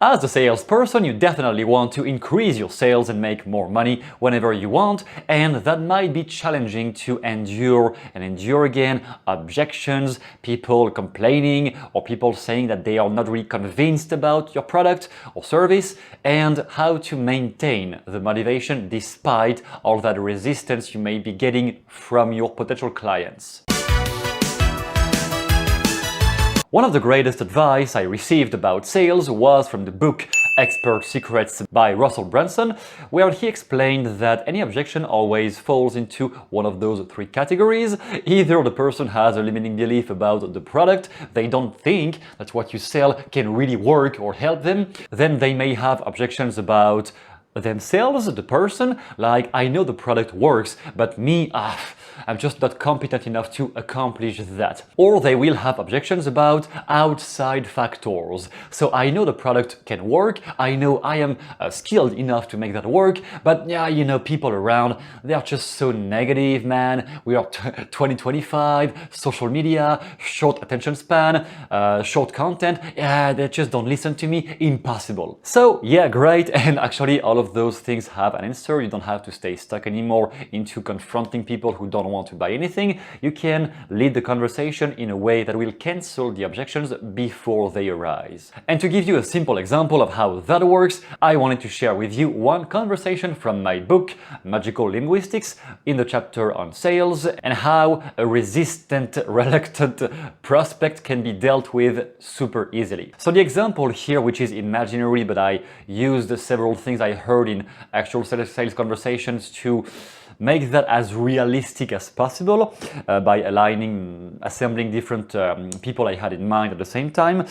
As a salesperson, you definitely want to increase your sales and make more money whenever you want, and that might be challenging to endure and endure again objections, people complaining, or people saying that they are not really convinced about your product or service, and how to maintain the motivation despite all that resistance you may be getting from your potential clients. One of the greatest advice I received about sales was from the book Expert Secrets by Russell Brunson, where he explained that any objection always falls into one of those three categories. Either the person has a limiting belief about the product, they don't think that what you sell can really work or help them, then they may have objections about themselves, the person, like, I know the product works, but me, I'm just not competent enough to accomplish that. Or they will have objections about outside factors. So I know the product can work, I know I am skilled enough to make that work, but yeah, you know, people around, they are just so negative, man. We are 2025, social media, short attention span, short content, yeah, they just don't listen to me, impossible. So yeah, great, and actually all of those things have an answer. You don't have to stay stuck anymore into confronting people who don't want to buy anything. You can lead the conversation in a way that will cancel the objections before they arise. And to give you a simple example of how that works, I wanted to share with you one conversation from my book, Magical Linguistics, in the chapter on sales, and how a resistant, reluctant prospect can be dealt with super easily. So the example here, which is imaginary, but I used several things I heard in actual sales conversations to make that as realistic as possible by assembling different people I had in mind at the same time.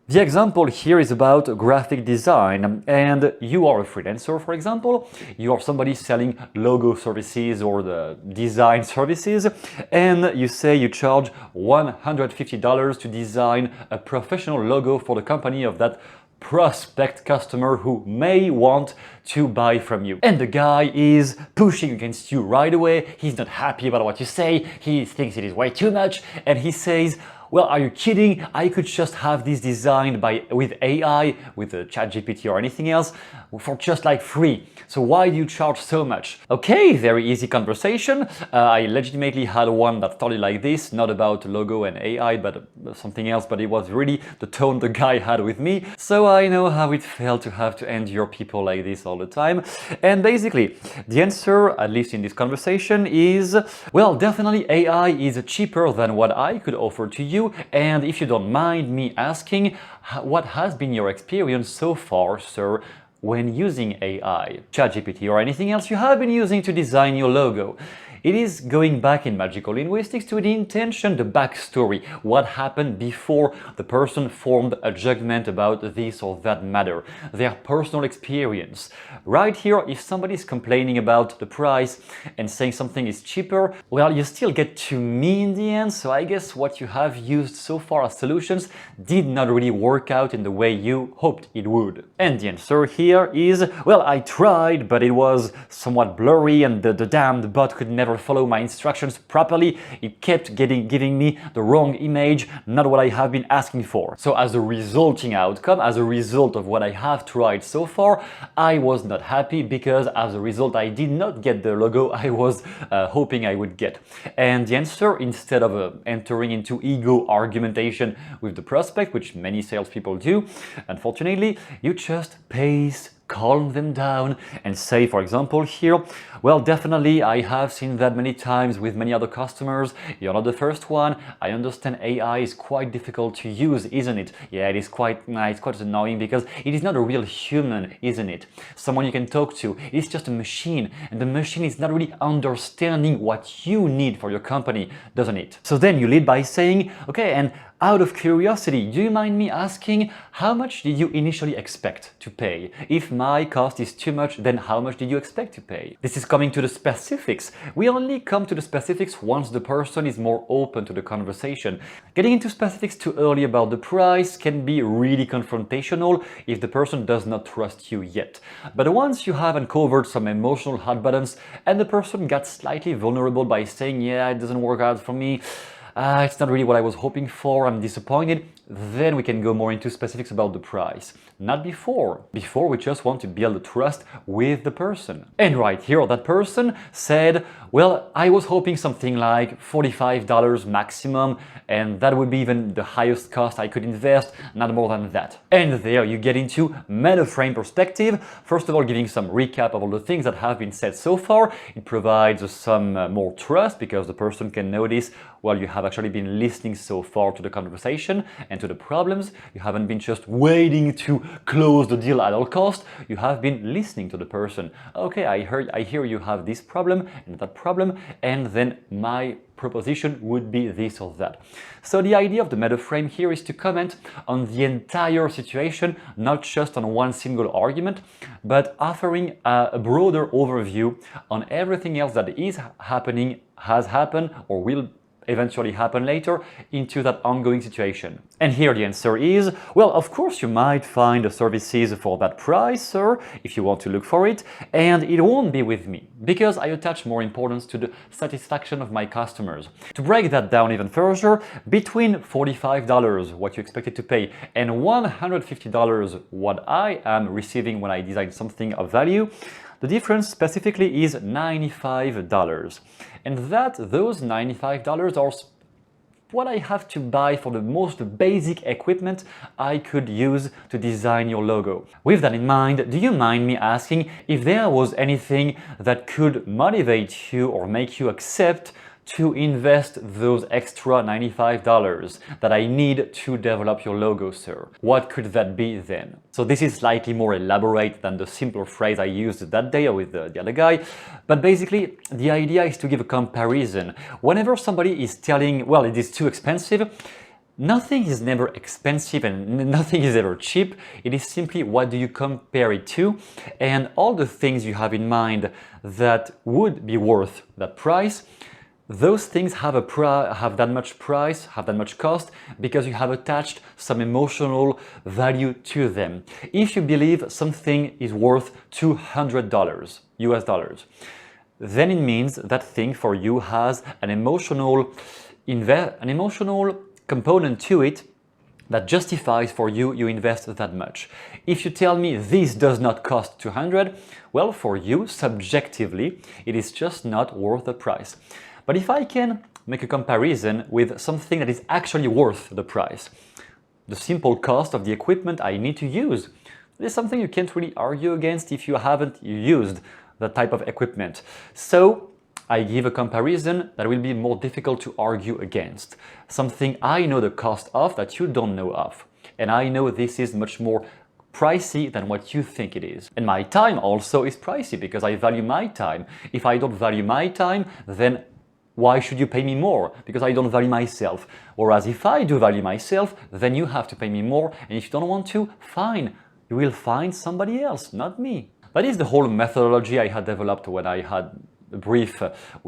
The example here is about graphic design, and you are a freelancer, for example. You are somebody selling logo services or the design services, and you say you charge $150 to design a professional logo for the company of that prospect customer who may want to buy from you. And the guy is pushing against you right away. He's not happy about what you say. He thinks it is way too much, and he says, well, are you kidding? I could just have this designed with AI, with ChatGPT or anything else, for just like free. So why do you charge so much? Okay, very easy conversation. I legitimately had one that started like this, not about logo and AI, but something else, but it was really the tone the guy had with me. So I know how it felt to have to endure people like this all the time. And basically, the answer, at least in this conversation, is, well, definitely AI is cheaper than what I could offer to you. And if you don't mind me asking, what has been your experience so far, sir, when using AI, ChatGPT or anything else you have been using to design your logo? It is going back in magical linguistics to the intention, the backstory, what happened before the person formed a judgment about this or that matter, their personal experience. Right here, if somebody is complaining about the price and saying something is cheaper, well, you still get to me in the end, so I guess what you have used so far as solutions did not really work out in the way you hoped it would. And the answer here is, well, I tried, but it was somewhat blurry and the damned bot could never follow my instructions properly. It kept giving me the wrong image, not what I have been asking for. So as a resulting outcome, as a result of what I have tried so far, I was not happy because as a result I did not get the logo I was hoping I would get. And the answer, instead of entering into ego argumentation with the prospect, which many salespeople do, unfortunately, you just pace, calm them down and say, for example, here, well, definitely I have seen that many times with many other customers. You're not the first one. I understand AI is quite difficult to use, isn't it? Yeah, it is it's quite annoying because it is not a real human, isn't it? Someone you can talk to. It's just a machine, and the machine is not really understanding what you need for your company, doesn't it? So then you lead by saying, okay, and out of curiosity, do you mind me asking, how much did you initially expect to pay? If my cost is too much, then how much did you expect to pay? This is coming to the specifics. We only come to the specifics once the person is more open to the conversation. Getting into specifics too early about the price can be really confrontational if the person does not trust you yet. But once you have uncovered some emotional hot buttons and the person got slightly vulnerable by saying, yeah, it doesn't work out for me, it's not really what I was hoping for, I'm disappointed, then we can go more into specifics about the price. Not before. Before, we just want to build trust with the person. And right here, that person said, well, I was hoping something like $45 maximum, and that would be even the highest cost I could invest, not more than that. And there you get into meta frame perspective. First of all, giving some recap of all the things that have been said so far. It provides some more trust because the person can notice, well, you have actually been listening so far to the conversation and to the problems. You haven't been just waiting to close the deal at all cost. You have been listening to the person. Okay, I hear you have this problem and that problem, and then my proposition would be this or that. So the idea of the meta frame here is to comment on the entire situation, not just on one single argument, but offering a broader overview on everything else that is happening, has happened, or will eventually happen later into that ongoing situation. And here the answer is, well, of course you might find the services for that price, sir, if you want to look for it, and it won't be with me, because I attach more importance to the satisfaction of my customers. To break that down even further, between $45, what you expected to pay, and $150, what I am receiving when I design something of value, the difference specifically is $95. And those $95 are what I have to buy for the most basic equipment I could use to design your logo. With that in mind, do you mind me asking if there was anything that could motivate you or make you accept to invest those extra $95 that I need to develop your logo, sir? What could that be then? So this is slightly more elaborate than the simpler phrase I used that day with the other guy. But basically, the idea is to give a comparison. Whenever somebody is telling, well, it is too expensive, nothing is never expensive and nothing is ever cheap. It is simply what do you compare it to, and all the things you have in mind that would be worth that price. Those things have that much price, have that much cost, because you have attached some emotional value to them. If you believe something is worth $200 US dollars, then it means that thing for you has an emotional component to it that justifies for you invest that much. If you tell me this does not cost 200, well, for you, subjectively, it is just not worth the price. But if I can make a comparison with something that is actually worth the price, the simple cost of the equipment I need to use, this is something you can't really argue against if you haven't used that type of equipment. So I give a comparison that will be more difficult to argue against. Something I know the cost of that you don't know of. And I know this is much more pricey than what you think it is. And my time also is pricey because I value my time. If I don't value my time, then why should you pay me more? Because I don't value myself. Whereas if I do value myself, then you have to pay me more. And if you don't want to, fine. You will find somebody else, not me. That is the whole methodology I had developed when I had a brief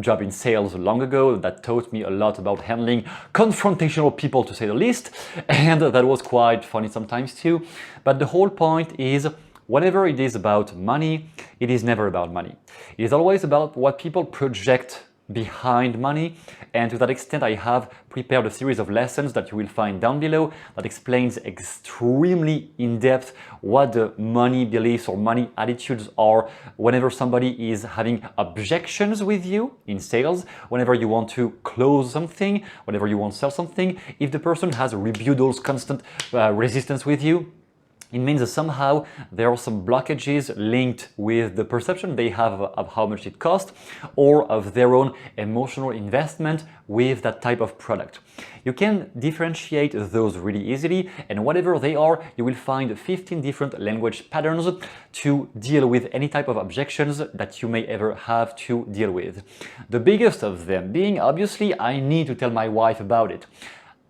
job in sales long ago that taught me a lot about handling confrontational people, to say the least. And that was quite funny sometimes too. But the whole point is, whenever it is about money, it is never about money. It is always about what people project behind money, and to that extent I have prepared a series of lessons that you will find down below that explains extremely in depth what the money beliefs or money attitudes are whenever somebody is having objections with you in sales, whenever you want to close something, whenever you want to sell something. If the person has rebuttals, constant resistance with you, it means that somehow there are some blockages linked with the perception they have of how much it costs or of their own emotional investment with that type of product. You can differentiate those really easily, and whatever they are, you will find 15 different language patterns to deal with any type of objections that you may ever have to deal with. The biggest of them being, obviously, I need to tell my wife about it.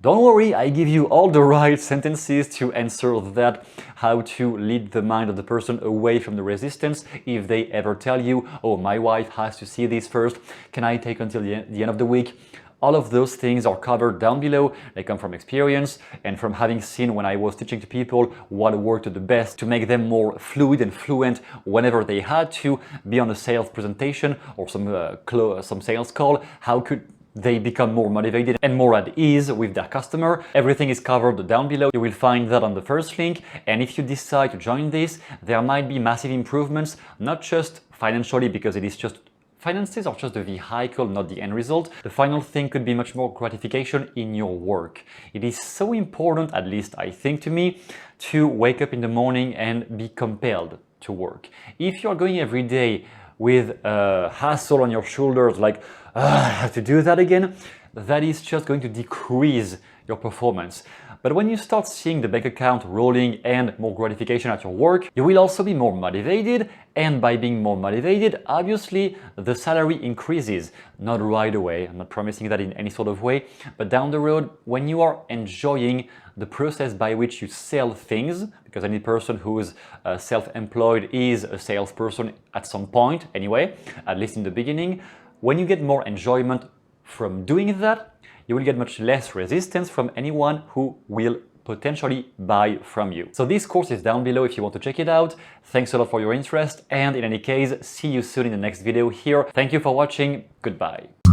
Don't worry, I give you all the right sentences to answer that, how to lead the mind of the person away from the resistance if they ever tell you, oh, my wife has to see this first, can I take until the end of the week? All of those things are covered down below. They come from experience and from having seen when I was teaching to people what worked the best to make them more fluid and fluent whenever they had to be on a sales presentation or some sales call. How could they become more motivated and more at ease with their customer. Everything is covered down below. You will find that on the first link. And if you decide to join this, there might be massive improvements, not just financially, because it is just finances are just the vehicle, not the end result. The final thing could be much more gratification in your work. It is so important, at least I think to me, to wake up in the morning and be compelled to work. If you're going every day with a hassle on your shoulders, like, I have to do that again, that is just going to decrease your performance. But when you start seeing the bank account rolling and more gratification at your work, you will also be more motivated, and by being more motivated, obviously the salary increases. Not right away, I'm not promising that in any sort of way, but down the road, when you are enjoying the process by which you sell things, because any person who is self-employed is a salesperson at some point anyway, at least in the beginning, when you get more enjoyment from doing that, you will get much less resistance from anyone who will potentially buy from you. So this course is down below if you want to check it out. Thanks a lot for your interest, and in any case, see you soon in the next video here. Thank you for watching. Goodbye.